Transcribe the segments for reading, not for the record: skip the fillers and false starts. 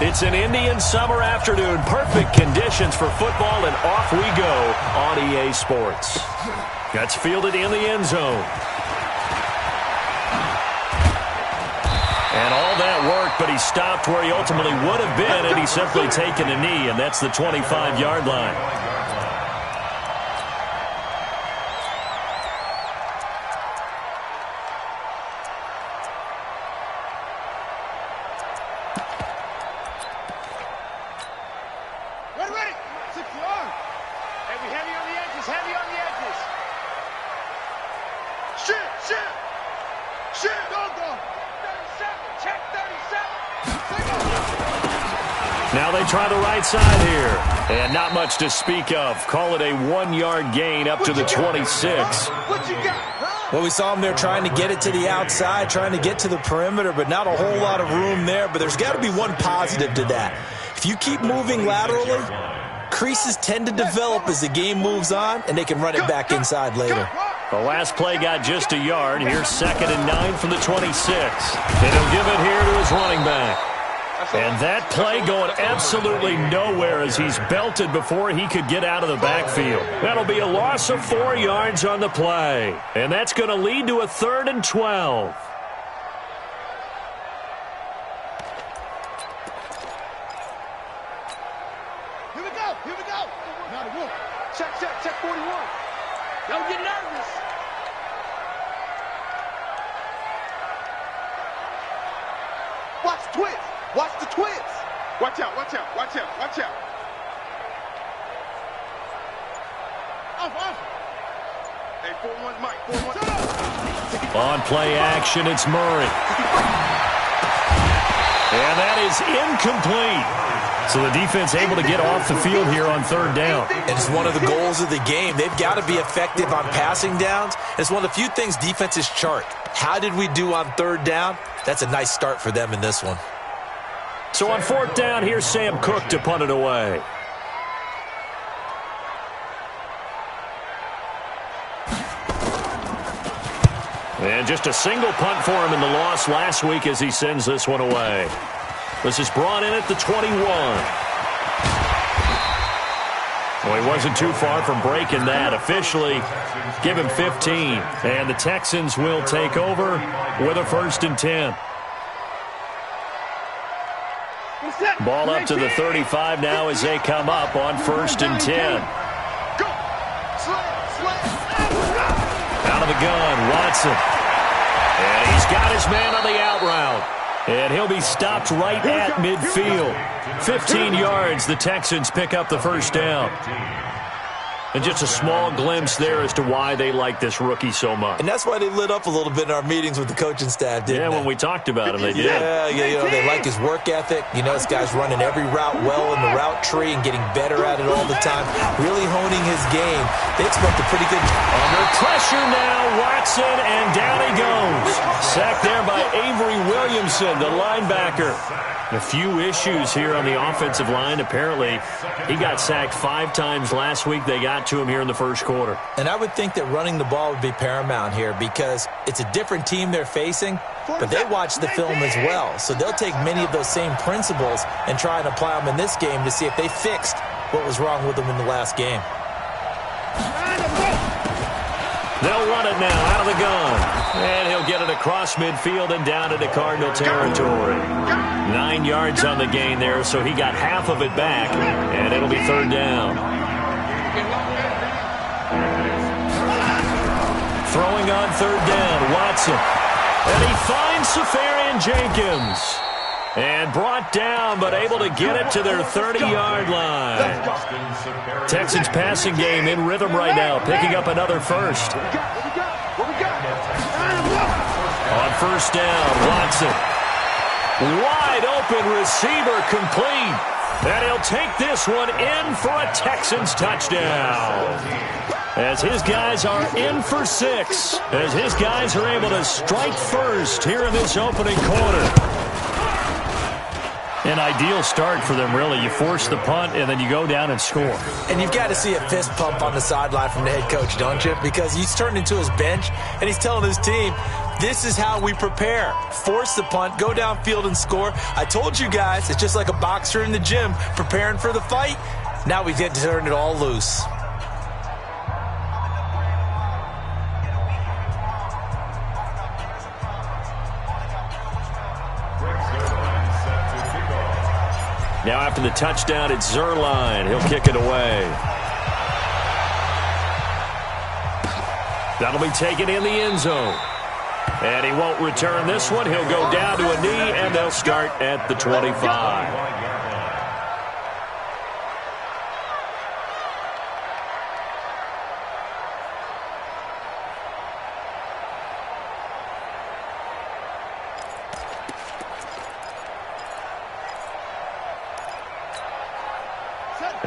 It's an Indian summer afternoon. Perfect conditions for football, and off we go on EA Sports. That's fielded in the end zone. And all that worked, but he stopped where he ultimately would have been had he simply taken a knee, and that's the 25-yard line. Now they try the right side here. And not much to speak of. Call it a 1-yard gain up to the 26. Well, we saw him there trying to get it to the outside, trying to get to the perimeter, but not a whole lot of room there. But there's got to be one positive to that. If you keep moving laterally, creases tend to develop as the game moves on, and they can run it back inside later. The last play got just a yard. Here's 2nd and 9 from the 26. And he'll give it here to his running back. And that play going absolutely nowhere as he's belted before he could get out of the backfield. That'll be a loss of 4 yards on the play. And that's going to lead to a 3rd and 12. Here we go. Here we go. Not a wolf. Check 41. Don't get nervous. Watch the twins. Watch the twins. Watch out, watch out, watch out, watch out. Off. Hey, 4-1 Mike, 4-1. On play action, it's Murray. And that is incomplete. So the defense able to get off the field here on 3rd down. And it's one of the goals of the game. They've got to be effective on passing downs. It's one of the few things defenses chart. How did we do on 3rd down? That's a nice start for them in this one. So on 4th down, here's Sam Cook to punt it away. And just a single punt for him in the loss last week as he sends this one away. This is brought in at the 21. Well, he wasn't too far from breaking that. Officially, give him 15. And the Texans will take over with a 1st and 10. Ball up to the 35 now as they come up on 1st and 10. Out of the gun, Watson. And he's got his man on the out route. And he'll be stopped right at midfield. 15 yards, the Texans pick up the 1st down. And just a small glimpse there as to why they like this rookie so much. And that's why they lit up a little bit in our meetings with the coaching staff, didn't they? When we talked about him, they did. Yeah, you know, they like his work ethic. You know, this guy's running every route well in the route tree and getting better at it all the time, really honing his game. They expect a pretty good... Under pressure now, Watson, and down he goes. Sacked there by Avery Williamson, the linebacker. A few issues here on the offensive line. Apparently, he got sacked 5 times last week. They got to him here in the 1st quarter. And I would think that running the ball would be paramount here because it's a different team they're facing, but they watch the film as well. So they'll take many of those same principles and try and apply them in this game to see if they fixed what was wrong with them in the last game. They'll run it now out of the gun. And he'll get it across midfield and down into Cardinal territory. 9 yards on the gain there, so he got half of it back, and it'll be 3rd down. Throwing on 3rd down, Watson. And he finds Safarian Jenkins. And brought down, but able to get it to their 30-yard line. Texans passing game in rhythm right now, picking up another 1st. On 1st down, Watson. Wide open receiver complete. And he'll take this one in for a Texans touchdown. As his guys are in for 6. As his guys are able to strike first here in this opening quarter. An ideal start for them, really. You force the punt, and then you go down and score. And you've got to see a fist pump on the sideline from the head coach, don't you? Because he's turned into his bench, and he's telling his team, This is how we prepare. Force the punt, go downfield and score. I told you guys, it's just like a boxer in the gym preparing for the fight. Now we get to turn it all loose. Now after the touchdown, it's Zerline. He'll kick it away. That'll be taken in the end zone. And he won't return this one. He'll go down to a knee, and they'll start at the 25.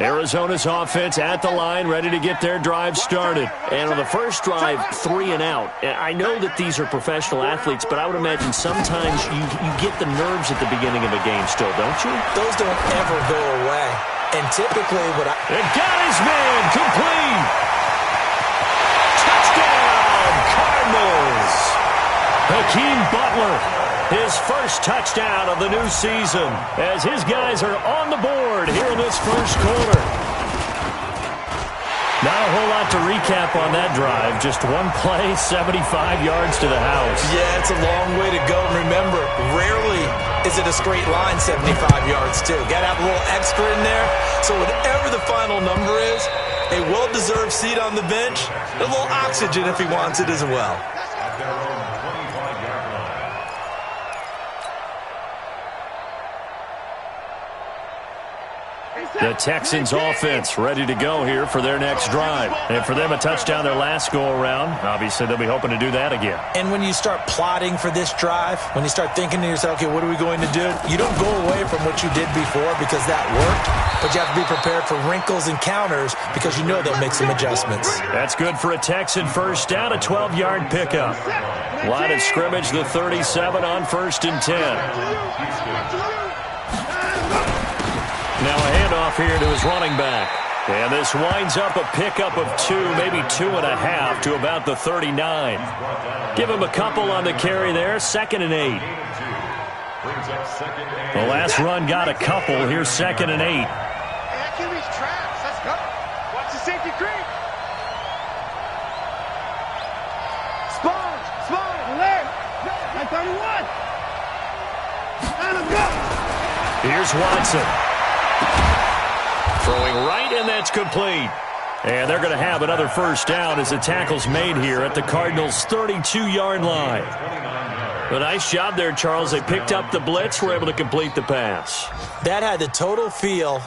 Arizona's offense at the line, ready to get their drive started. And on the first drive, 3 and out. I know that these are professional athletes, but I would imagine sometimes you get the nerves at the beginning of a game still, don't you? Those don't ever go away. And typically what It got his man complete! Touchdown, Cardinals! Hakeem Butler, his first touchdown of the new season, as his guys are on the board here in this first quarter. Not a whole lot to recap on that drive. Just one play, 75 yards to the house. Yeah, it's a long way to go. Remember, rarely is it a straight line 75 yards, too. Got to have a little extra in there. So whatever the final number is, a well-deserved seat on the bench, a little oxygen if he wants it as well. The Texans offense ready to go here for their next drive. And for them, a touchdown their last go-around. Obviously, they'll be hoping to do that again. And when you start plotting for this drive, when you start thinking to yourself, okay, what are we going to do? You don't go away from what you did before because that worked, but you have to be prepared for wrinkles and counters because you know they'll make some adjustments. That's good for a Texan first down, a 12-yard pickup. Line of scrimmage, the 37 on 1st and 10. Now a handoff here to his running back. And this winds up a pickup of 2, maybe 2.5 to about the 39. Give him a couple on the carry there, 2nd and 8. The last run got a couple. Here's 2nd and 8. That QB's traps. Let's go. Watch the safety creep. Spawn, alert. I 31. And let's go. Here's Watson. Throwing right, and that's complete. And they're going to have another first down as the tackle's made here at the Cardinals' 32-yard line. A nice job there, Charles. They picked up the blitz, were able to complete the pass. That had the total feel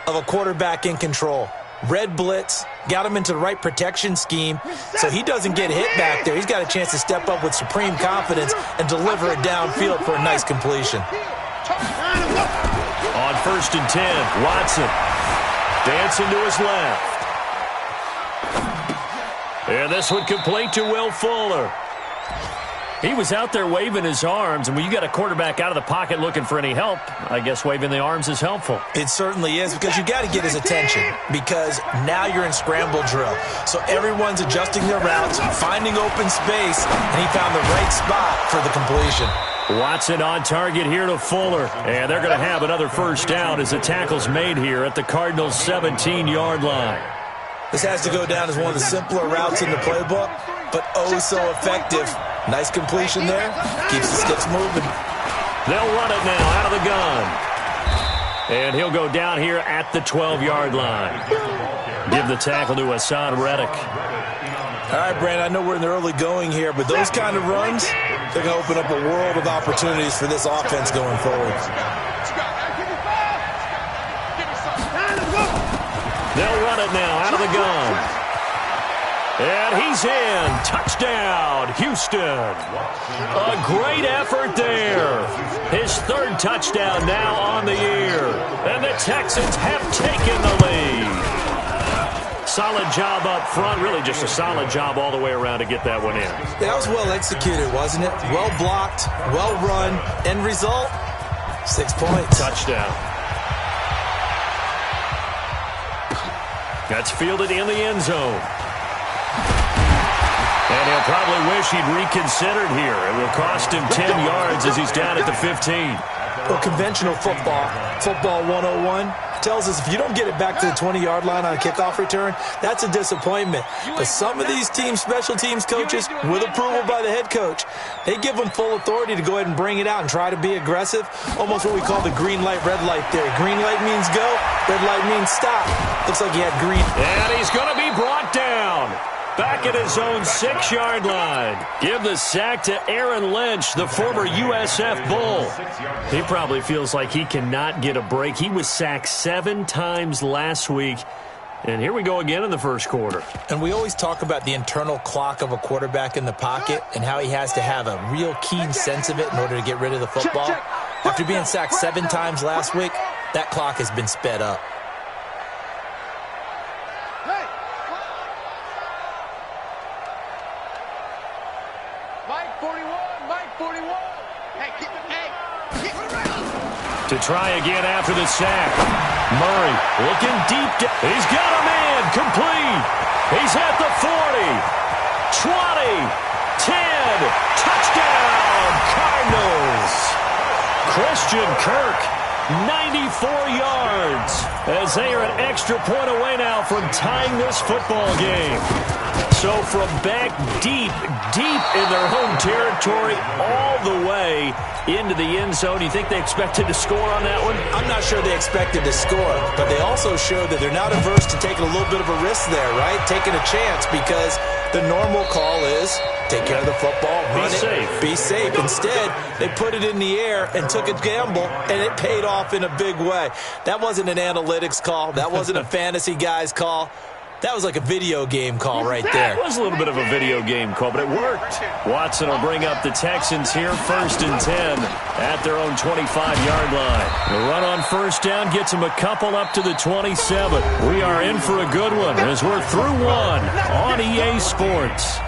of a quarterback in control. Red blitz, got him into the right protection scheme, so he doesn't get hit back there. He's got a chance to step up with supreme confidence and deliver it downfield for a nice completion. On 1st and 10, Watson dancing to his left. And this one complete to Will Fuller. He was out there waving his arms, and when you got a quarterback out of the pocket looking for any help, I guess waving the arms is helpful. It certainly is, because you got to get his attention, because now you're in scramble drill. So everyone's adjusting their routes, finding open space, and he found the right spot for the completion. Watson on target here to Fuller. And they're going to have another first down as the tackle's made here at the Cardinals' 17-yard line. This has to go down as one of the simpler routes in the playbook, but oh so effective. Nice completion there. Keeps the sticks moving. They'll run it now out of the gun. And he'll go down here at the 12-yard line. Give the tackle to Hassan Reddick. All right, Brandon, I know we're in the early going here, but those kind of runs, they're going to open up a world of opportunities for this offense going forward. They'll run it now out of the gun. And he's in. Touchdown, Houston. A great effort there. His 3rd touchdown now on the year. And the Texans have taken the lead. Solid job up front. Really just a solid job all the way around to get that one in. That was well executed, wasn't it? Well blocked, well run. End result, 6 points. Touchdown. That's fielded in the end zone. And he'll probably wish he'd reconsidered here. It will cost him 10 yards as he's down at the 15. Well, conventional football 101, tells us if you don't get it back to the 20-yard line on a kickoff return, that's a disappointment. But some of these team special teams coaches, with approval by the head coach, they give them full authority to go ahead and bring it out and try to be aggressive, almost what we call the green light, red light theory. Green light means go, red light means stop. Looks like he had green. And he's going to be brought down. Back at his own 6-yard line. Give the sack to Aaron Lynch, the former USF Bull. He probably feels like he cannot get a break. He was sacked 7 times last week. And here we go again in the first quarter. And we always talk about the internal clock of a quarterback in the pocket and how he has to have a real keen sense of it in order to get rid of the football. After being sacked 7 times last week, that clock has been sped up. To try again after the sack. Murray looking deep. He's got a man. Complete. He's at the 40. 20. 10. Touchdown, Cardinals. Christian Kirk, 94 yards. As they are an extra point away now from tying this football game. So from back deep in their home territory all the way into the end zone. You think they expected to score on that one? I'm not sure they expected to score, but they also showed that they're not averse to taking a little bit of a risk there, right? Taking a chance, because the normal call is take care of the football, run it, be safe. Instead, they put it in the air and took a gamble, and it paid off in a big way. That wasn't an analytics call. That wasn't a fantasy guy's call. That was like a video game call right there. It was a little bit of a video game call, but it worked. Watson will bring up the Texans here, 1st and 10 at their own 25-yard line. The run on first down gets them a couple up to the 27. We are in for a good one as we're through one on EA Sports.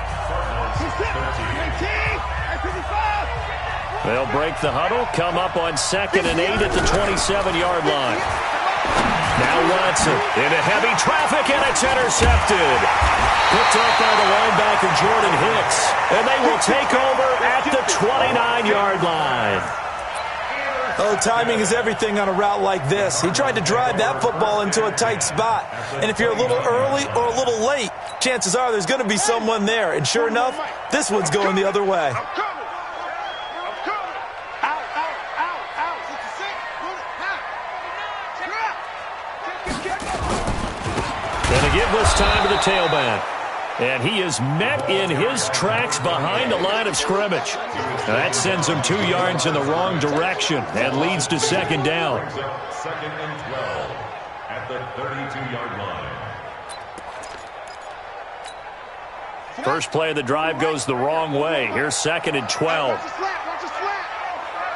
They'll break the huddle, come up on 2nd and 8 at the 27-yard line. Now Watson into heavy traffic, and it's intercepted. Picked up by the linebacker, Jordan Hicks. And they will take over at the 29-yard line. Oh, timing is everything on a route like this. He tried to drive that football into a tight spot. And if you're a little early or a little late, chances are there's going to be someone there. And sure enough, this one's going the other way. Give this time to the tailback. And he is met in his tracks behind the line of scrimmage. That sends him 2 yards in the wrong direction and leads to 2nd down. 2nd and 12 at the 32-yard line. First play of the drive goes the wrong way. Here's 2nd and 12. Watch his flat. Watch his flat.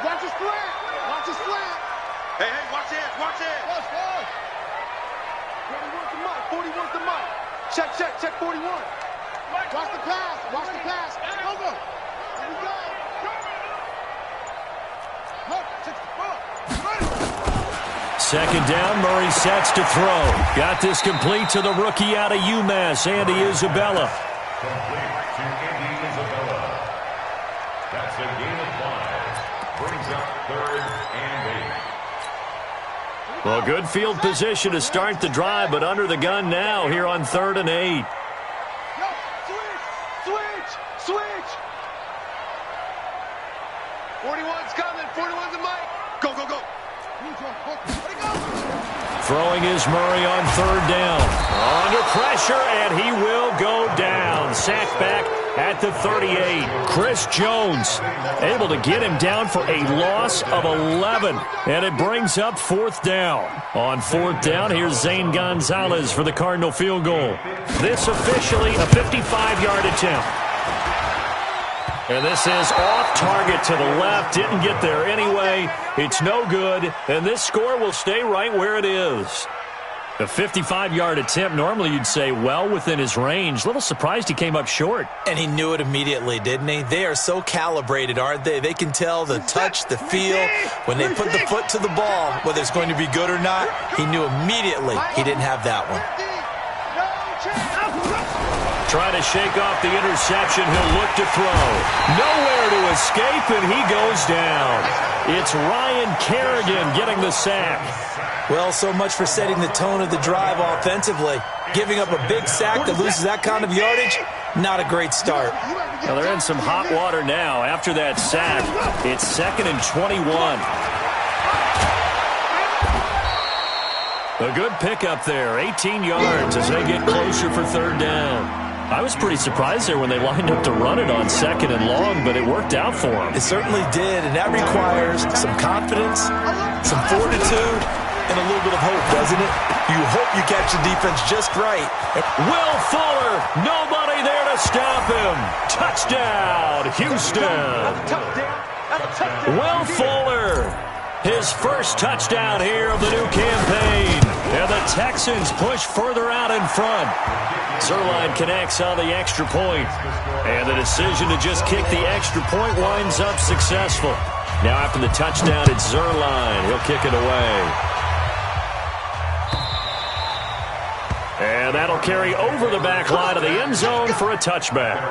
Watch his flat. Watch his flat. Hey, watch it. Watch it. 41's the mic. Check 41. Watch the pass. Watch the pass. Go. Here we go. Second down, Murray sets to throw. Got this complete to the rookie out of UMass, Andy Isabella. Complete to Andy Isabella. That's a gain of 5. Brings up 3rd and 8. Well, good field position to start the drive, but under the gun now here on 3rd and 8. Switch. 41's coming. 41's the mic. Go. Throwing is Murray on 3rd down. Under pressure, and he will go down. Sacked back at the 38. Chris Jones able to get him down for a loss of 11. And it brings up 4th down. On 4th down, here's Zane Gonzalez for the Cardinal field goal. This officially a 55-yard attempt. And this is off target to the left. Didn't get there anyway. It's no good. And this score will stay right where it is. A 55-yard attempt, normally you'd say well within his range. Little surprised he came up short. And he knew it immediately, didn't he? They are so calibrated, aren't they? They can tell the touch, the feel. When they put the foot to the ball, whether it's going to be good or not, he knew immediately he didn't have that one. Trying to shake off the interception. He'll look to throw. Nowhere to escape, and he goes down. It's Ryan Kerrigan getting the sack. Well, so much for setting the tone of the drive offensively. Giving up a big sack that loses that kind of yardage, not a great start. Now they're in some hot water now after that sack. It's 2nd and 21. A good pickup there, 18 yards as they get closer for 3rd down. I was pretty surprised there when they lined up to run it on 2nd and long, but it worked out for them. It certainly did, and that requires some confidence, some fortitude, and a little bit of hope, doesn't it? You hope you catch the defense just right. Will Fuller, nobody there to stop him. Touchdown, Houston. Will Fuller, his first touchdown here of the new campaign. And the Texans push further out in front. Zerline connects on the extra point. And the decision to just kick the extra point winds up successful. Now after the touchdown, it's Zerline. He'll kick it away. And that'll carry over the back line of the end zone for a touchback.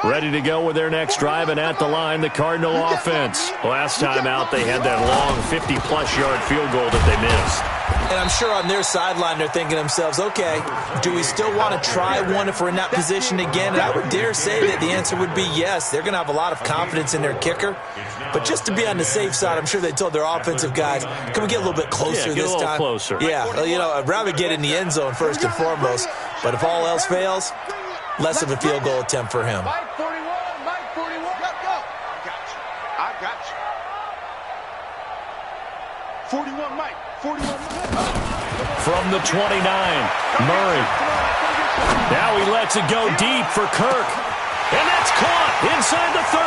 Ready to go with their next drive, and at the line, the Cardinal offense. Last time out, they had that long 50-plus yard field goal that they missed. And I'm sure on their sideline they're thinking to themselves, okay, do we still want to try one if we're in that position again? And I would dare say that the answer would be yes. They're going to have a lot of confidence in their kicker. But just to be on the safe side, I'm sure they told their offensive guys, can we get a little bit closer this time? Closer. Yeah, well, you know, I'd rather get in the end zone first and foremost. But if all else fails, less of a field goal attempt for him. Mike 41, Mike 41, go. I got you. 41, Mike. 41, Mike. From the 29, Murray. Now he lets it go deep for Kirk. And that's caught inside the 30.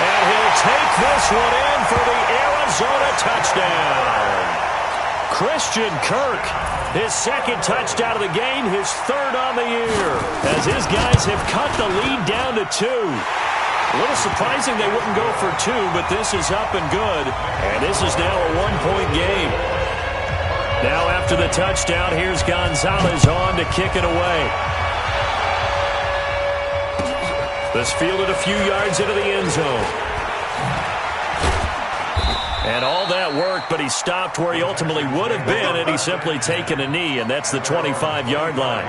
And he'll take this one in for the Arizona touchdown. Christian Kirk, his 2nd touchdown of the game, his 3rd on the year, as his guys have cut the lead down to 2. A little surprising they wouldn't go for 2, but this is up and good, and this is now a 1-point game. Now after the touchdown, here's Gonzalez on to kick it away. This fielded a few yards into the end zone. And all that worked, but he stopped where he ultimately would have been had he simply taken a knee, and that's the 25-yard line.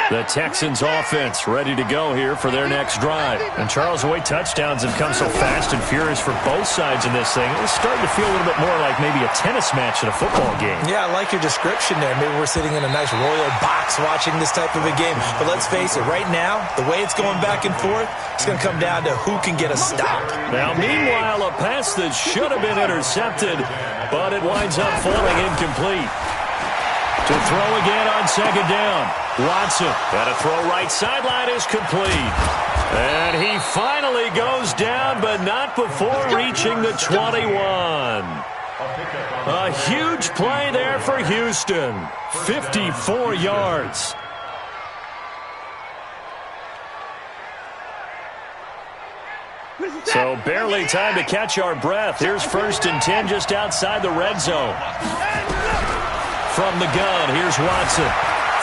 The Texans offense ready to go here for their next drive. And Charles, the way touchdowns have come so fast and furious for both sides in this thing, it's starting to feel a little bit more like maybe a tennis match at a football game. Yeah, I like your description there. Maybe we're sitting in a nice royal box watching this type of a game. But let's face it, right now, the way it's going back and forth, it's going to come down to who can get a stop. Now, meanwhile, a pass that should have been intercepted, but it winds up falling incomplete. To throw again on 2nd down. Watson, and a throw right sideline is complete. And he finally goes down, but not before reaching the 21. A huge play there for Houston. 54 yards. So barely time to catch our breath. Here's 1st and 10 just outside the red zone. From the gun, here's Watson.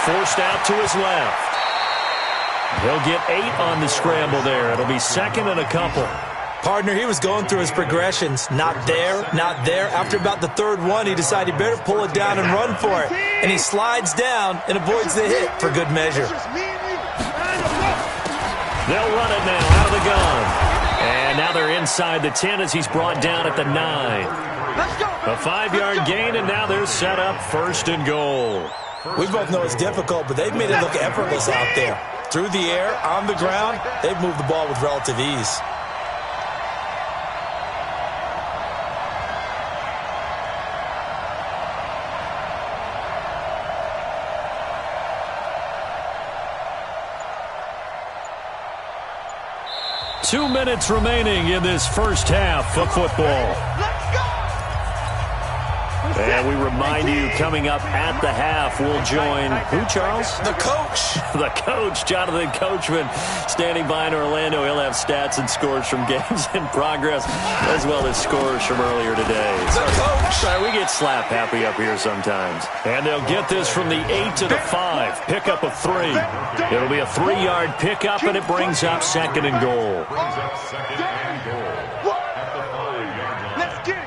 Forced out to his left. He'll get 8 on the scramble there. It'll be 2nd and a couple. Partner, he was going through his progressions. Not there, not there. After about the 3rd one, he decided he better pull it down and run for it. And he slides down and avoids the hit for good measure. They'll run it now out of the gun. And now they're inside the 10 as he's brought down at the 9. A 5-yard gain, and now they're set up 1st and goal. We both know it's difficult, but they've made it look effortless out there. Through the air, on the ground, they've moved the ball with relative ease. Two minutes remaining in this first half of football. And we remind you, coming up at the half, we'll join who, Charles? The coach. The coach, Jonathan Coachman, standing by in Orlando. He'll have stats and scores from games in progress, as well as scores from earlier today. The coach. Sorry, we get slap happy up here sometimes. And they'll get this from the 8 to the 5. Pickup of 3. It'll be a 3-yard pickup, and it brings up 2nd and goal. Let's get it.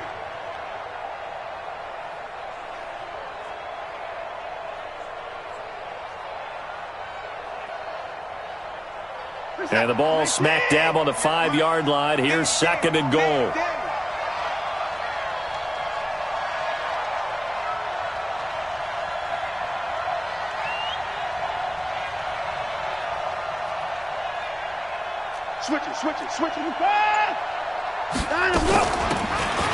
And the ball smack dab on the 5-yard line. Here's 2nd and goal. Switch it.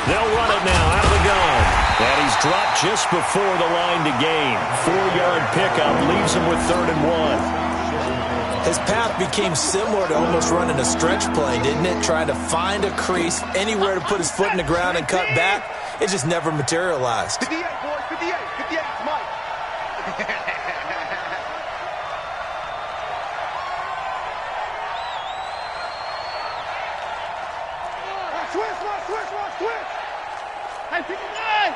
They'll run it now out of the gun. And he's dropped just before the line to gain. 4-yard pickup leaves him with 3rd and 1. His path became similar to almost running a stretch play, didn't it? Trying to find a crease, anywhere to put his foot in the ground and cut back. It just never materialized. 58, boys, 58, it's Mike. Switch. Hey, 59.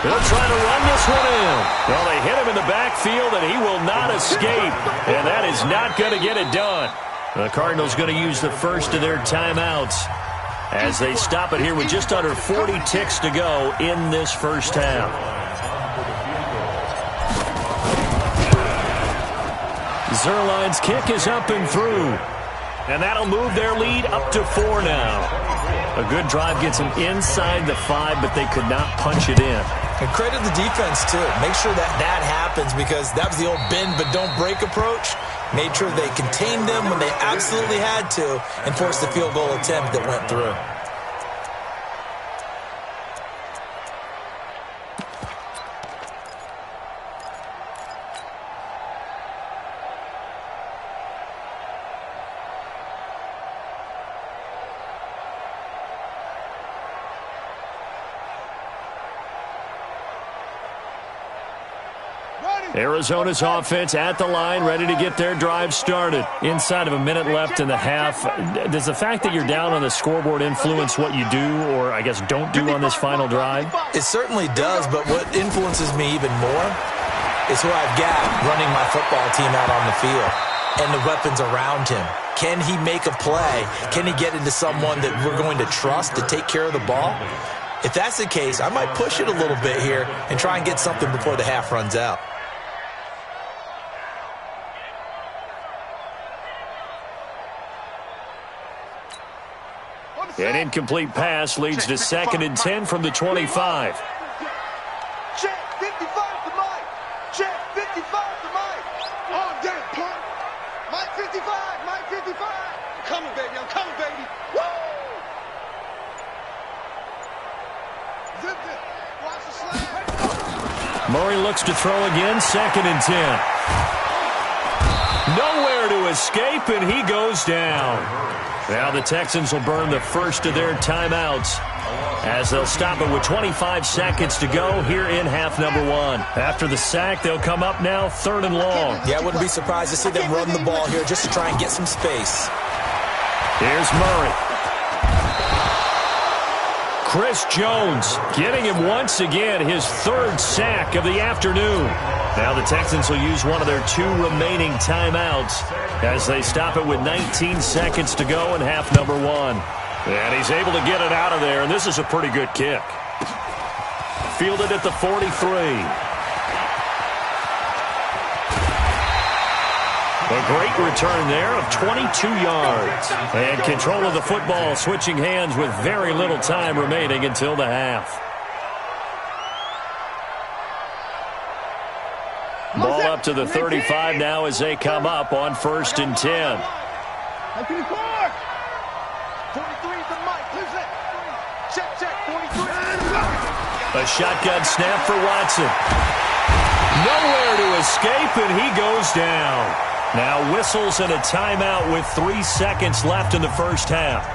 They'll try to run this one in. Well, they hit him in the backfield, and he will not escape. And that is not going to get it done. The Cardinals going to use the first of their timeouts as they stop it here with just under 40 ticks to go in this first half. Zerline's kick is up and through. And that'll move their lead up to 4 now. A good drive gets them inside the 5, but they could not punch it in. And credit the defense, too. Make sure that happens, because that was the old bend but don't break approach. Made sure they contained them when they absolutely had to and forced the field goal attempt that went through. Arizona's offense at the line, ready to get their drive started. Inside of a minute left in the half. Does the fact that you're down on the scoreboard influence what you do, or I guess don't do on this final drive? It certainly does, but what influences me even more is who I've got running my football team out on the field and the weapons around him. Can he make a play? Can he get into someone that we're going to trust to take care of the ball? If that's the case, I might push it a little bit here and try and get something before the half runs out. An incomplete pass leads to 2nd and 10 from the 25. Check 55 to Mike. Check 55 to Mike. Oh, damn, punt. Mike 55. I'm coming, baby. Woo! Zip it. Watch the slam. Murray looks to throw again, 2nd and 10. Nowhere to escape, and he goes down. Now the Texans will burn the first of their timeouts as they'll stop it with 25 seconds to go here in half number 1. After the sack, they'll come up now 3rd and long. Yeah, I wouldn't be surprised to see them run the ball here just to try and get some space. Here's Murray. Chris Jones getting him once again his 3rd sack of the afternoon. Now the Texans will use one of their 2 remaining timeouts as they stop it with 19 seconds to go in half number 1. And he's able to get it out of there, and this is a pretty good kick. Fielded at the 43. A great return there of 22 yards. And control of the football switching hands with very little time remaining until the half. Ball up to the 35 now as they come up on 1st and 10. A shotgun snap for Watson. Nowhere to escape, and he goes down. Now whistles and a timeout with 3 seconds left in the first half.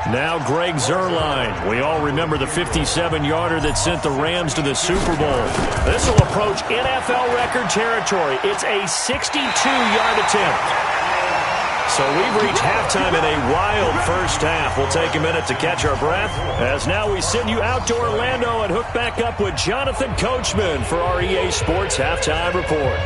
Now Greg Zuerlein. We all remember the 57-yarder that sent the Rams to the Super Bowl. This will approach NFL record territory. It's a 62-yard attempt. So we've reached halftime in a wild first half. We'll take a minute to catch our breath, as now we send you out to Orlando and hook back up with Jonathan Coachman for our EA Sports Halftime Report.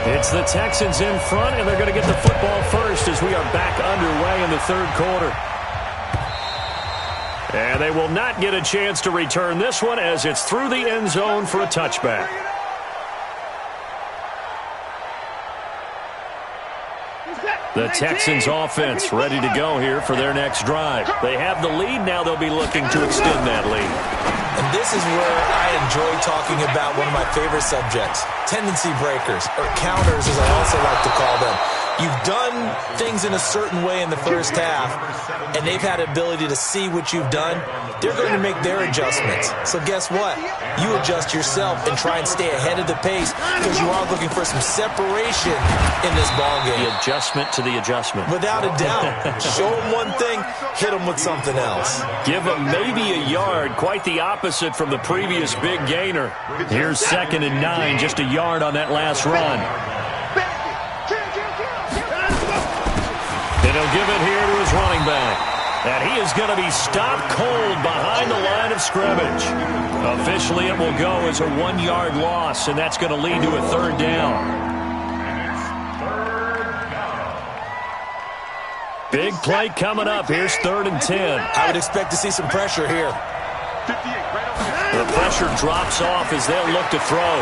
It's the Texans in front, and they're going to get the football first as we are back underway in the third quarter. And they will not get a chance to return this one as it's through the end zone for a touchback. The Texans offense ready to go here for their next drive. They have the lead. Now they'll be looking to extend that lead. And this is where I enjoy talking about one of my favorite subjects, tendency breakers, or counters as I also like to call them. You've done things in a certain way in the first half, and they've had the ability to see what you've done. They're going to make their adjustments. So guess what? You adjust yourself and try and stay ahead of the pace because you are looking for some separation in this ballgame. The adjustment to the adjustment. Without a doubt. Show them one thing, hit them with something else. Give them maybe a yard, quite the opposite from the previous big gainer. Here's 2nd and 9, just a yard on that last run. And he'll give it here to his running back. And he is going to be stopped cold behind the line of scrimmage. Officially, it will go as a 1-yard loss, and that's going to lead to a 3rd down. Big play coming up. Here's 3rd and 10. I would expect to see some pressure here. The pressure drops off as they'll look to throw.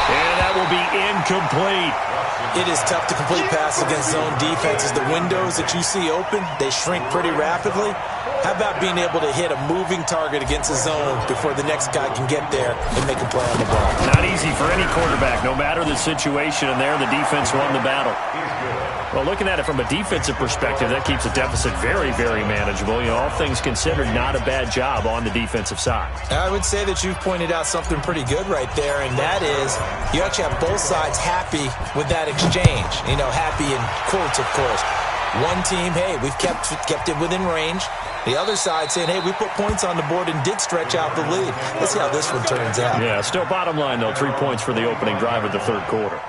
And that will be incomplete. It is tough to complete passes against zone defenses. The windows that you see open, they shrink pretty rapidly. How about being able to hit a moving target against a zone before the next guy can get there and make a play on the ball? Not easy for any quarterback, no matter the situation, and there the defense won the battle. Well, looking at it from a defensive perspective, that keeps the deficit very, very manageable. You know, all things considered, not a bad job on the defensive side. I would say that you've pointed out something pretty good right there, and that is you actually have both sides happy with that exchange. You know, happy in quotes, of course. One team, hey, we've kept it within range. The other side saying, hey, we put points on the board and did stretch out the lead. Let's see how this one turns out. Yeah, still bottom line, though, 3 points for the opening drive of the third quarter.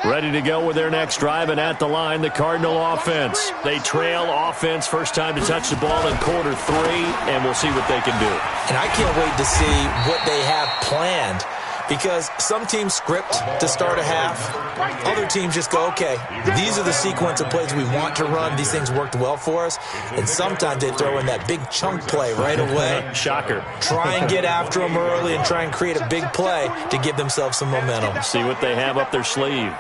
Ready to go with their next drive, and at the line, the Cardinal offense. They trail offense, first time to touch the ball in quarter 3, and we'll see what they can do. And I can't wait to see what they have planned, because some teams script to start a half. Other teams just go, okay, these are the sequence of plays we want to run. These things worked well for us. And sometimes they throw in that big chunk play right away. Shocker. Try and get after them early and try and create a big play to give themselves some momentum. See what they have up their sleeve.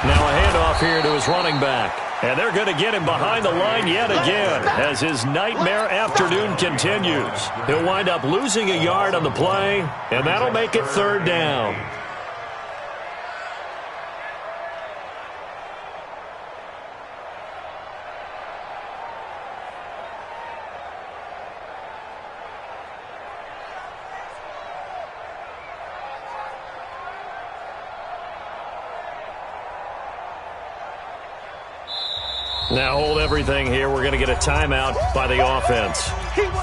Now a handoff here to his running back. And they're going to get him behind the line yet again as his nightmare afternoon continues. He'll wind up losing a yard on the play, and that'll make it 3rd down. Now hold everything here. We're going to get a timeout by the offense.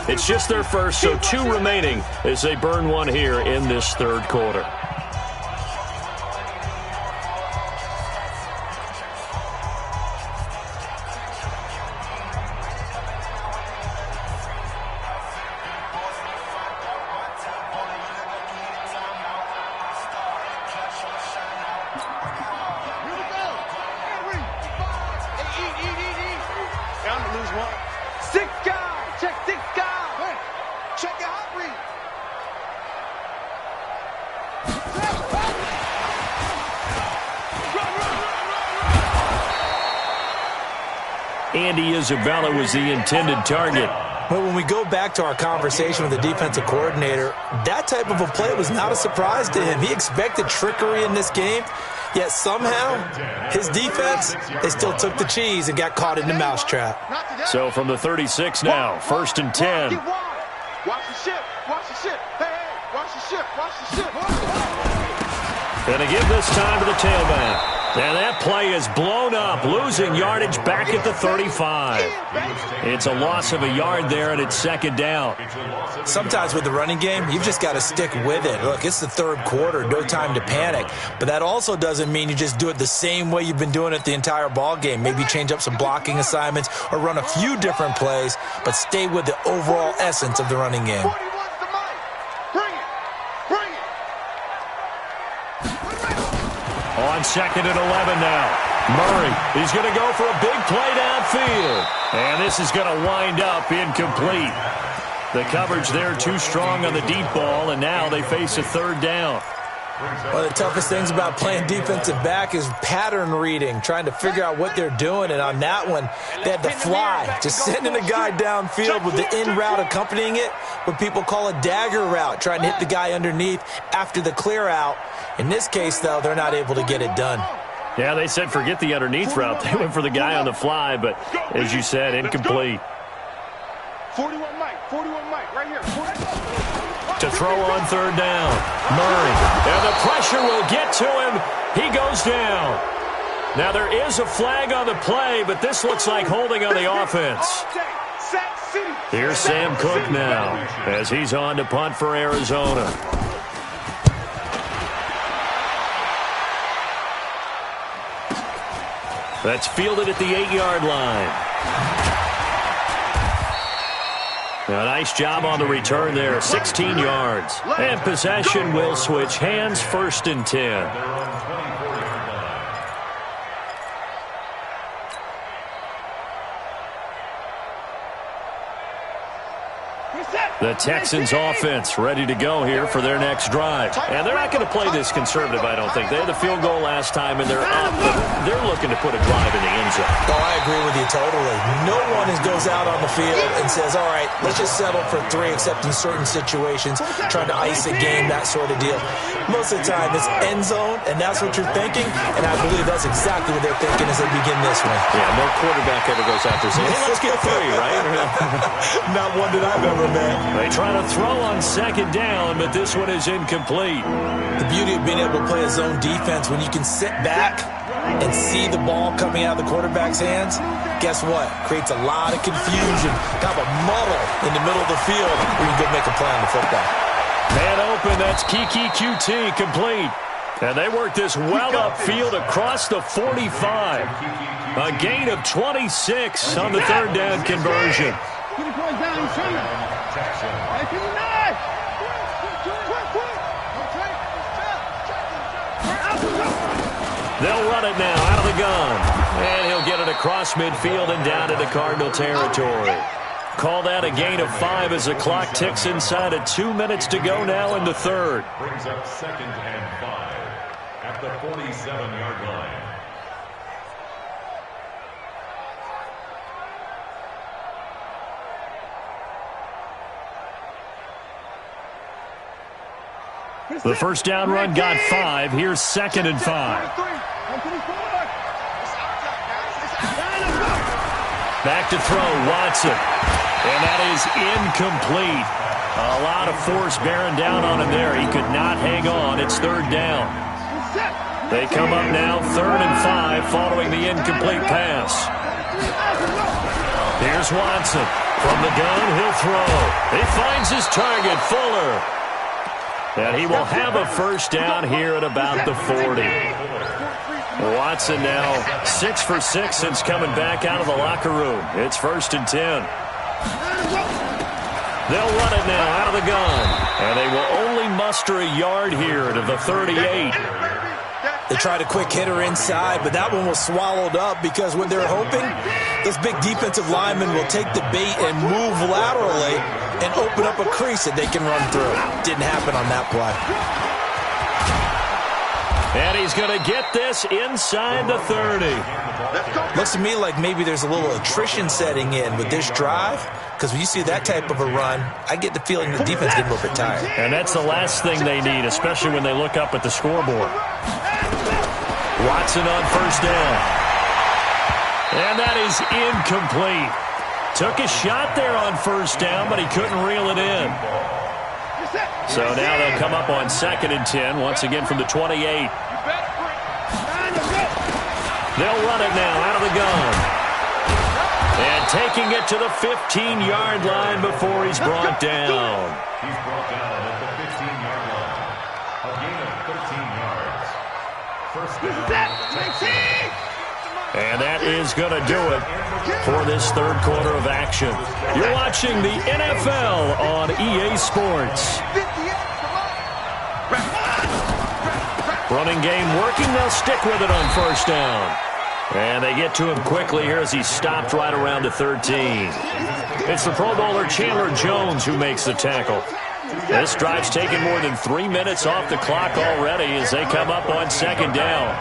It's just their first, so 2 remaining as they burn one here in this third quarter. Andy Isabella was the intended target. But when we go back to our conversation with the defensive coordinator, that type of a play was not a surprise to him. He expected trickery in this game, yet somehow his defense, they still took the cheese and got caught in the mousetrap. So from the 36 now, 1st and 10. Watch the ship. Watch the ship. Hey, watch the ship. Watch the ship. Going to give this time to the tailback. And that play is blown up, losing yardage back at the 35. It's a loss of a yard there, and it's 2nd down. Sometimes with the running game, you've just got to stick with it. Look, it's the 3rd quarter, no time to panic. But that also doesn't mean you just do it the same way you've been doing it the entire ball game. Maybe change up some blocking assignments or run a few different plays, but stay with the overall essence of the running game. On 2nd and 11 now. Murray, he's going to go for a big play downfield. And this is going to wind up incomplete. The coverage there too strong on the deep ball, and now they face a 3rd down. One of the toughest things about playing defensive back is pattern reading, trying to figure out what they're doing. And on that one, they had the fly, just sending a guy downfield with the in route accompanying it, what people call a dagger route, trying to hit the guy underneath after the clear out. In this case, though, they're not able to get it done. Yeah, they said forget the underneath route. They went for the guy on the fly, but as you said, incomplete. 41 Mike, right here. To throw on 3rd down. Murray. And the pressure will get to him. He goes down. Now there is a flag on the play, but this looks like holding on the offense. Here's Sam Cook now as he's on to punt for Arizona. That's fielded at the 8-yard line. A nice job on the return there, 16 yards. And possession will switch hands, 1st and 10. The Texans offense ready to go here for their next drive. And they're not going to play this conservative, I don't think. They had the field goal last time, and they're up, but they're looking to put a drive in the end zone. Oh, I agree with you totally. No one goes out on the field and says, all right, let's just settle for 3, except in certain situations, trying to ice a game, that sort of deal. Most of the time, it's end zone, and that's what you're thinking, and I believe that's exactly what they're thinking as they begin this one. Yeah, no quarterback ever goes out there saying, hey, let's get 3, right? Not one that I've ever met. They try to throw on 2nd down, but this one is incomplete. The beauty of being able to play a zone defense, when you can sit back and see the ball coming out of the quarterback's hands, guess what? Creates a lot of confusion, kind of a muddle in the middle of the field where you can go make a play on the football. Man open, that's Kiki QT complete. And they work this well upfield across the 45. A gain of 26 on the 3rd down conversion. They'll run it now out of the gun. And he'll get it across midfield and down into Cardinal territory. Call that a gain of 5 as the clock ticks inside of 2 minutes to go now in the 3rd. Brings up 2nd and 5 at the 47-yard line. The 1st down run got 5. Here's 2nd and 5. Back to throw, Watson. And that is incomplete. A lot of force bearing down on him there. He could not hang on. It's 3rd down. They come up now 3rd and 5 following the incomplete pass. Here's Watson. From the gun, he'll throw. He finds his target, Fuller. And he will have a 1st down here at about the 40. Watson now 6 for 6 since coming back out of the locker room. It's 1st and 10. They'll run it now out of the gun. And they will only muster a yard here to the 38. They tried a quick hitter inside, but that one was swallowed up because what they're hoping, this big defensive lineman will take the bait and move laterally and open up a crease that they can run through. Didn't happen on that play. And he's going to get this inside the 30. Looks to me like maybe there's a little attrition setting in with this drive, because when you see that type of a run, I get the feeling the defense getting a little bit tired. And that's the last thing they need, especially when they look up at the scoreboard. Watson on first down. And that is incomplete. Took a shot there on first down, but he couldn't reel it in. So now they'll come up on 2nd and 10, once again from the 28. They'll run it now out of the gun. And taking it to the 15-yard line before he's brought down. He's brought down at the 15-yard line. A gain of 13 yards. First down, Texans. And that is going to do it for this third quarter of action. You're watching the NFL on EA Sports. Running game working. They'll stick with it on first down. And they get to him quickly here as he stopped right around the 13. It's the Pro Bowler Chandler Jones who makes the tackle. This drive's taken more than 3 minutes off the clock already as they come up on 2nd down.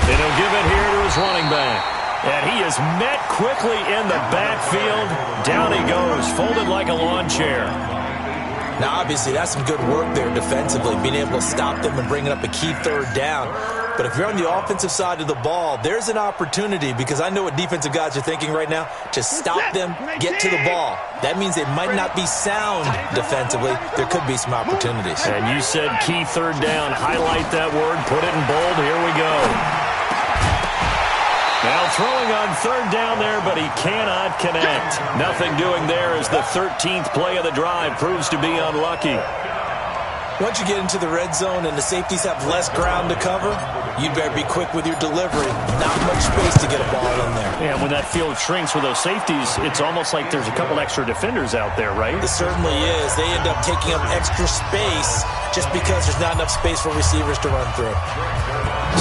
And he'll give it here to his running back. And he is met quickly in the backfield. Down he goes, folded like a lawn chair. Now, obviously, that's some good work there defensively, being able to stop them and bringing up a key third down. But if you're on the offensive side of the ball, there's an opportunity, because I know what defensive guys are thinking right now, to stop them, get to the ball. That means they might not be sound defensively. There could be some opportunities. And you said key third down. Highlight that word, put it in bold. Here we go. Now throwing on third down there, but he cannot connect. Nothing doing there as the 13th play of the drive proves to be unlucky. Once you get into the red zone and the safeties have less ground to cover, you'd better be quick with your delivery. Not much space to get a ball in there. Yeah, when that field shrinks with those safeties, it's almost like there's a couple extra defenders out there, right? It certainly is. They end up taking up extra space just because there's not enough space for receivers to run through.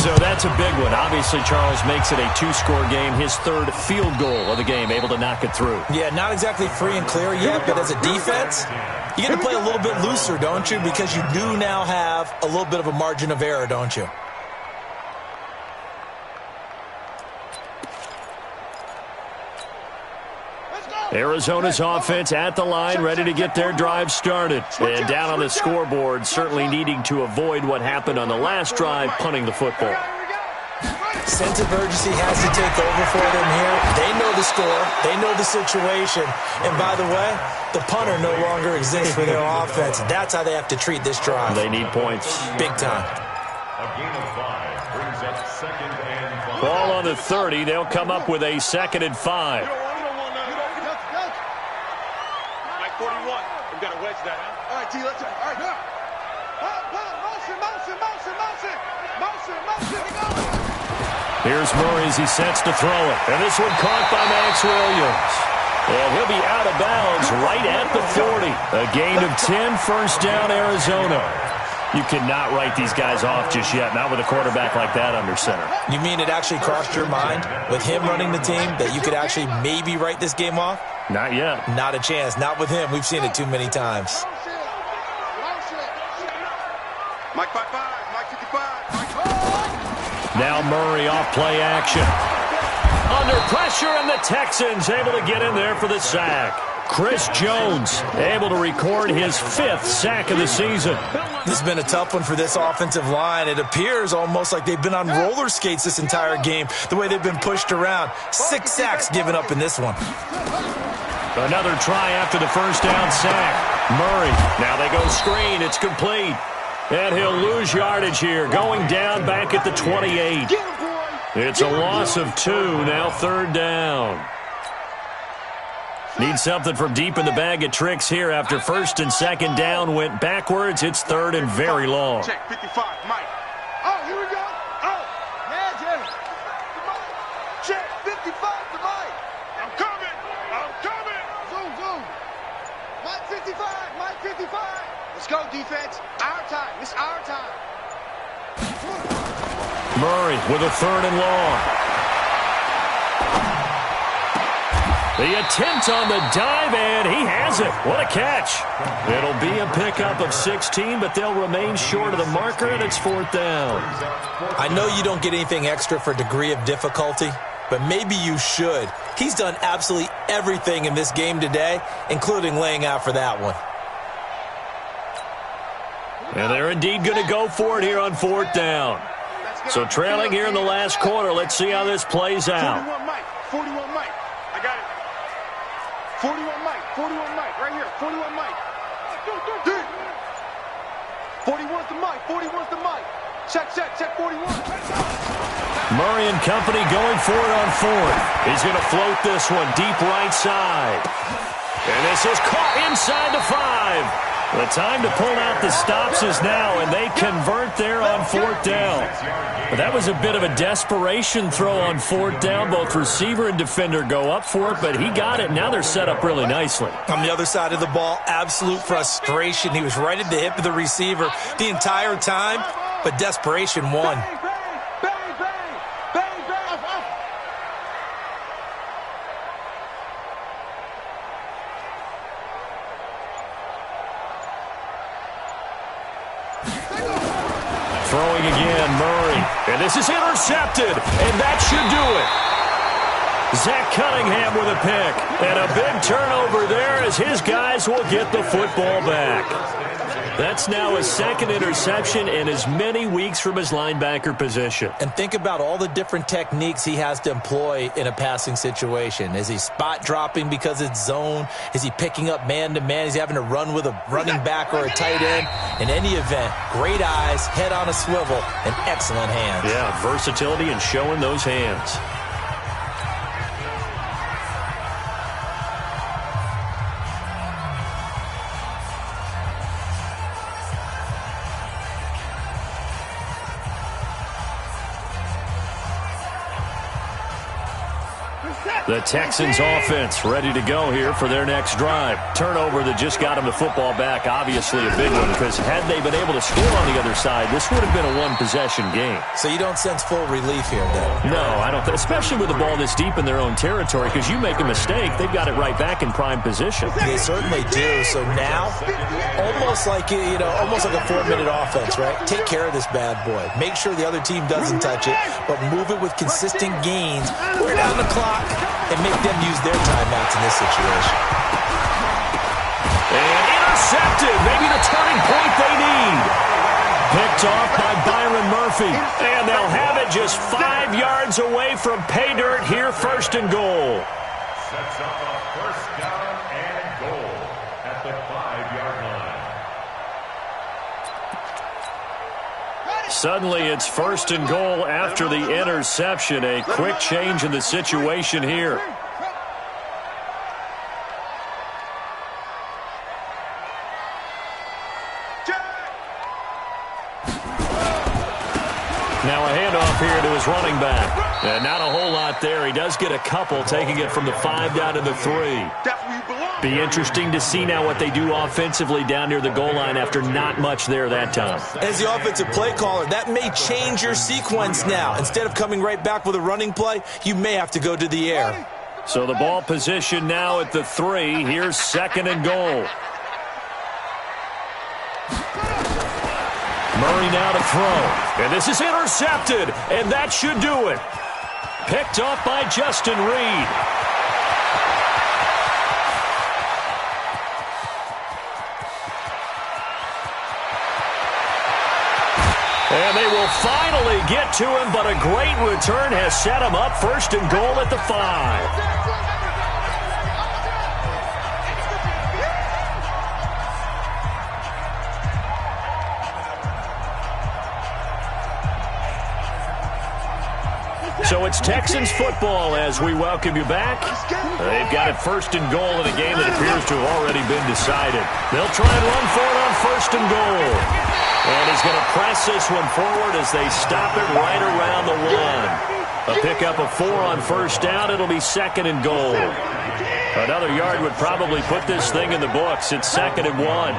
So that's a big one. Obviously, Charles makes it a 2-score game. His third field goal of the game, able to knock it through. Yeah, not exactly free and clear yet, but as a defense, you get to play a little bit looser, don't you? Because you do now have a little bit of a margin of error, don't you? Arizona's offense at the line, ready to get their drive started. And down on the scoreboard, certainly needing to avoid what happened on the last drive, punting the football. Sense of urgency has to take over for them here. They know the score. They know the situation. And by the way, the punter no longer exists for their offense. That's how they have to treat this drive. They need points. Big time. A gain of 5 brings up 2nd and 5. Ball on the 30. They'll come up with a 2nd and 5. 41. We've got to wedge that, huh? All right, T, let's go. All right, go. Motion. Here's Murray as he sets to throw it. And this one caught by Max Williams. And he'll be out of bounds right at the 40. A gain of 10, first down, Arizona. You cannot write these guys off just yet, not with a quarterback like that under center. You mean it actually crossed your mind with him running the team that you could actually maybe write this game off? Not yet. Not a chance. Not with him. We've seen it too many times. Mike 55, Mike 55. Now Murray off play action. Under pressure, and the Texans able to get in there for the sack. Chris Jones able to record his 5th sack of the season. This has been a tough one for this offensive line. It appears almost like they've been on roller skates this entire game, the way they've been pushed around. 6 sacks given up in this one. Another try after the first down sack. Murray, now they go screen. It's complete. And he'll lose yardage here, going down back at the 28. It's a loss of 2, now 3rd down. Need something from deep in the bag of tricks here after 1st and 2nd down went backwards. It's 3rd and very long. Check 55, Mike. Oh, here we go. Oh, yeah, Jimmy. Check 55 to Mike. I'm coming. Zoom. Mike 55. Let's go, defense. Our time. It's our time. Murray with a 3rd and long. The attempt on the dive, and he has it. What a catch. It'll be a pickup of 16, but they'll remain short of the marker, and it's 4th down. I know you don't get anything extra for degree of difficulty, but maybe you should. He's done absolutely everything in this game today, including laying out for that one. And they're indeed going to go for it here on 4th down. So trailing here in the last quarter, let's see how this plays out. 41 Mike, 41 Mike. I got it. 41 Mike, 41 Mike, right here, 41 Mike. 41's the Mike, 41's the Mike. Check, 41. Murray and company going for it on 4th. He's going to float this one deep right side. And this is caught inside the 5. The time to pull out the stops is now, and they convert there on 4th down. But that was a bit of a desperation throw on 4th down. Both receiver and defender go up for it, but he got it. Now they're set up really nicely. On the other side of the ball, absolute frustration. He was right at the hip of the receiver the entire time, but desperation won. Throwing again, Murray. And this is intercepted, and that should do it. Zach Cunningham with a pick. And a big turnover there as his guys will get the football back. That's now his 2nd interception in as many weeks from his linebacker position. And think about all the different techniques he has to employ in a passing situation. Is he spot dropping because it's zone? Is he picking up man-to-man? Is he having to run with a running back or a tight end? In any event, great eyes, head on a swivel, and excellent hands. Yeah, versatility and showing those hands. The Texans offense ready to go here for their next drive. Turnover that just got them the football back, obviously a big one, because had they been able to score on the other side, this would have been a one-possession game. So you don't sense full relief here, then? No, I don't, especially with the ball this deep in their own territory, because you make a mistake, they've got it right back in prime position. They certainly do. So now, almost like almost like a 4-minute offense, right? Take care of this bad boy. Make sure the other team doesn't touch it, but move it with consistent gains. Wear down the clock and make them use their timeouts in this situation. And intercepted. Maybe the turning point they need. Picked off by Byron Murphy. And they'll have it just 5 yards away from pay dirt here, 1st and goal. Sets up a 1st down and goal at the 5-yard line. Suddenly it's 1st and goal after the interception. A quick change in the situation here. Now a handoff here to his running back. And not a whole lot there. He does get a couple, taking it from the 5 down to the 3. Be interesting to see now what they do offensively down near the goal line after not much there that time. As the offensive play caller, that may change your sequence now. Instead of coming right back with a running play, you may have to go to the air. So the ball position now at the 3. Here's 2nd and goal. Murray now to throw. And this is intercepted. And that should do it. Picked off by Justin Reed. And they will finally get to him, but a great return has set him up 1st and goal at the 5. So it's Texans football as we welcome you back. They've got it 1st and goal in a game that appears to have already been decided. They'll try and run for it on 1st and goal. And he's going to press this one forward as they stop it right around the 1. A pickup of 4 on 1st down. It'll be 2nd and goal. Another yard would probably put this thing in the books. It's 2nd and 1.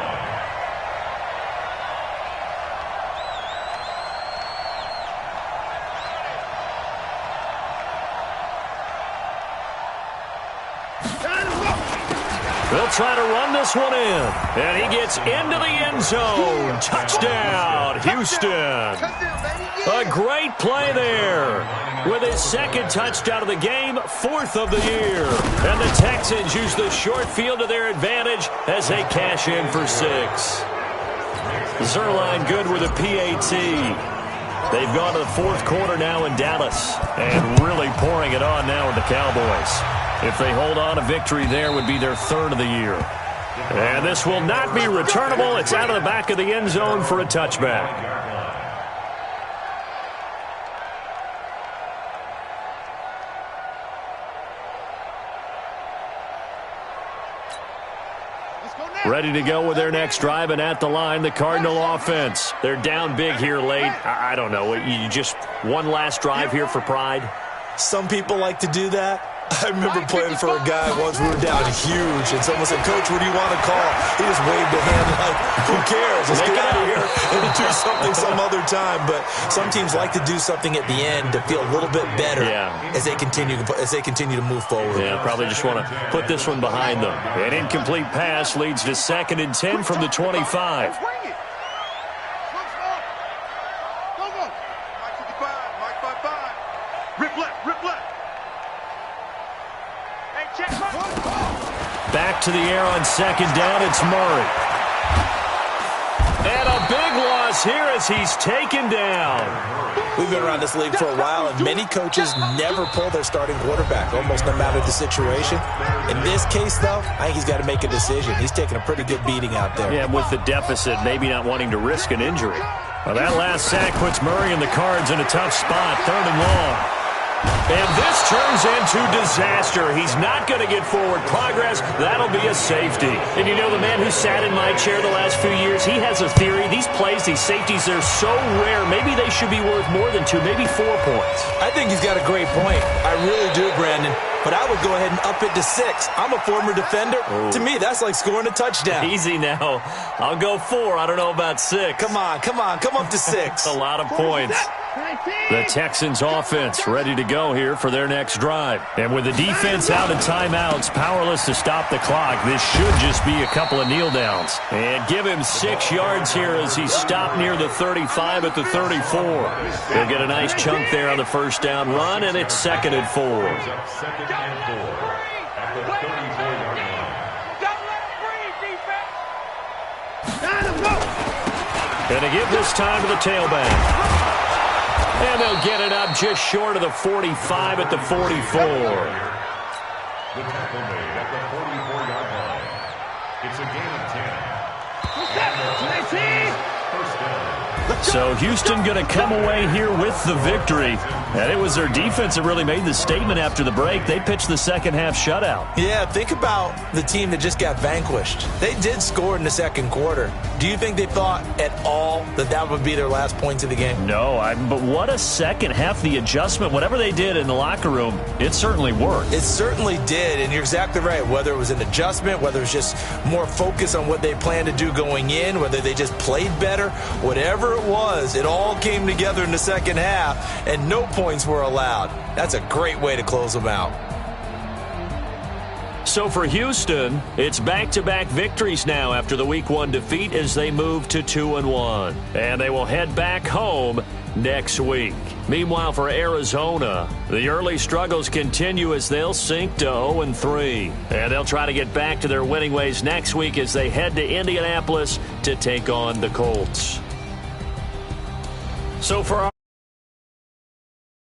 They'll try to run this one in. And he gets into the end zone. Touchdown, Houston. A great play there. With his second touchdown of the game, 4th of the year. And the Texans use the short field to their advantage as they cash in for 6. Zerline good with a PAT. They've gone to the 4th quarter now in Dallas and really pouring it on now with the Cowboys. If they hold on, a victory there would be their 3rd of the year. And this will not be returnable. It's out of the back of the end zone for a touchback. Ready to go with their next drive, and at the line, the Cardinal offense. They're down big here late. I don't know. You just one last drive here for pride? Some people like to do that. I remember playing for a guy once. We were down huge, and someone said, "Coach, what do you want to call?" He just waved a hand like, "Who cares? Let's get out of here and do something some other time." But some teams like to do something at the end to feel a little bit better as they continue to move forward. Yeah, probably just want to put this one behind them. An incomplete pass leads to 2nd and 10 from the 25. Back to the air on 2nd down, it's Murray. And a big loss here as he's taken down. We've been around this league for a while, and many coaches never pull their starting quarterback, almost no matter the situation. In this case, though, I think he's got to make a decision. He's taking a pretty good beating out there. Yeah, with the deficit, maybe not wanting to risk an injury. Well, that last sack puts Murray and the Cards in a tough spot, 3rd and long. And this turns into disaster. He's not going to get forward progress. That'll be a safety. And you know, the man who sat in my chair the last few years, he has a theory. These plays, these safeties, they're so rare. Maybe they should be worth more than 2, maybe 4 points. I think he's got a great point. I really do, Brandon. But I would go ahead and up it to 6. I'm a former defender. Ooh. To me, that's like scoring a touchdown. Easy now. I'll go 4. I don't know about 6. Come on. Come up to 6. A lot of points. The Texans offense ready to go here for their next drive. And with the defense out in timeouts, powerless to stop the clock, this should just be a couple of kneel downs. And give him 6 yards here as he stopped near the 35 at the 34. He'll get a nice chunk there on the 1st down run, and it's 2nd and 4. And to give this time to the tailback. And they'll get it up just short of the 45 at the 44. The tackle made at the 44-yard line. It's a gain of 10. First down. So Houston going to come away here with the victory. And it was their defense that really made the statement after the break. They pitched the second half shutout. Yeah, think about the team that just got vanquished. They did score in the 2nd quarter. Do you think they thought at all that that would be their last points of the game? No, but what a second half. The adjustment, whatever they did in the locker room, it certainly worked. It certainly did, and you're exactly right. Whether it was an adjustment, whether it was just more focus on what they planned to do going in, whether they just played better, whatever it was, it all came together in the second half, and no points were allowed. That's a great way to close them out. So for Houston, it's back-to-back victories now after the Week 1 defeat as they move to 2-1. And they will head back home next week. Meanwhile, for Arizona, the early struggles continue as they'll sink to 0-3. And they'll try to get back to their winning ways next week as they head to Indianapolis to take on the Colts. So for our